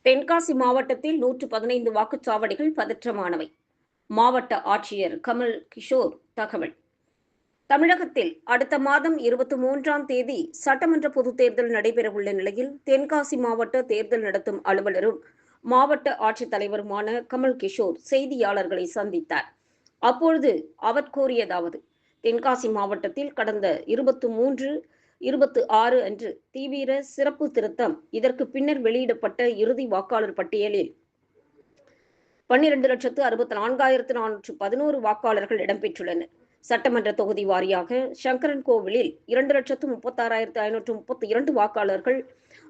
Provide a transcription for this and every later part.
தென்காசி மாவட்டத்தில் 115 வாக்குச்சாவடிகள் பதற்றமானவை. மாவட்ட ஆட்சியர் கமல் கிஷோர் தகவல். தமிழகத்தில் அடுத்த மாதம் 23ஆம் தேதி சட்டமன்ற பொதுத் தேர்தல் நடைபெறவுள்ள நிலையில் தென்காசி மாவட்ட தேர்தல் நடத்தும் அலுவலரும் மாவட்ட ஆட்சித்தலைவருமான கமல் கிஷோர் செய்தியாளர்களை சந்தித்தார். அப்பொழுது அவர் கூறியதாவது: தென்காசி மாவட்டத்தில் கடந்த 23-26 அன்று தீவிர சிறப்பு திருத்தம். இதற்கு பின்னர் வெளியிடப்பட்ட இறுதி வாக்காளர் பட்டியலில் 12,64,411 வாக்காளர்கள் இடம்பெற்றுள்ளனர். சட்டமன்ற தொகுதி வாரியாக சங்கரன் கோவிலில் 2,36,532 வாக்காளர்கள்,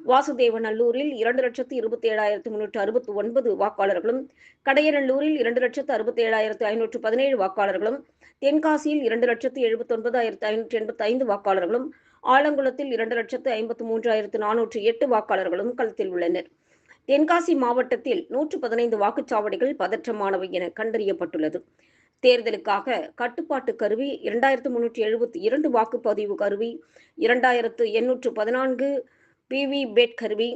வாசுதேவநல்லூரில் 2,27,369 வாக்காளர்களும், கடையநல்லூரில் 2,67,517 வாக்காளர்களும், தென்காசியில் 2,79,585 வாக்காளர்களும், ஆலங்குளத்தில் 2,53,408 வாக்காளர்களும் களத்தில் உள்ளனர். தென்காசி மாவட்டத்தில் 115 வாக்குச்சாவடிகள் பதற்றமானவை என கண்டறியப்பட்டுள்ளது. தேர்தலுக்காக கட்டுப்பாட்டு கருவி 2,372 வாக்குப்பதிவு கருவி, 2,814 விவிபேட் கருவி,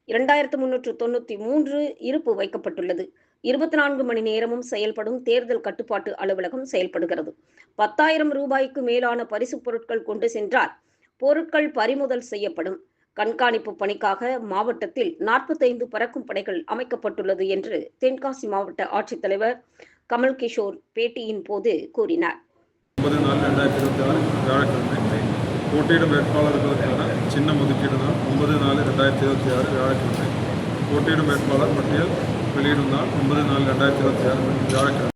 2,393 இருப்பு வைக்கப்பட்டுள்ளது. 24 மணி நேரமும் செயல்படும் தேர்தல் கட்டுப்பாட்டு அலுவலகம் செயல்படுகிறது. 10,000 ரூபாய்க்கு மேலான பரிசுப் பொருட்கள் கொண்டு சென்றால் பொருட்கள் பறிமுதல் செய்யப்படும். கண்காணிப்பு பணிக்காக மாவட்டத்தில் 45 பறக்கும் படைகள் அமைக்கப்பட்டுள்ளது என்று தென்காசி மாவட்ட ஆட்சித்தலைவர் கமல் கிஷோர் பேட்டியின் போது கூறினார். 9/4/2026 வியாழக்கிழமை போட்டியிடும் வேட்பாளர்களுக்கான சின்னம் ஒதுக்கீடு நாள் 9/4/2026 வியாழக்கிழமை. போட்டியிடும் வேட்பாளர் பட்டியல் வெளியிடும் நாள் 9/4/2026 வியாழக்கிழமை.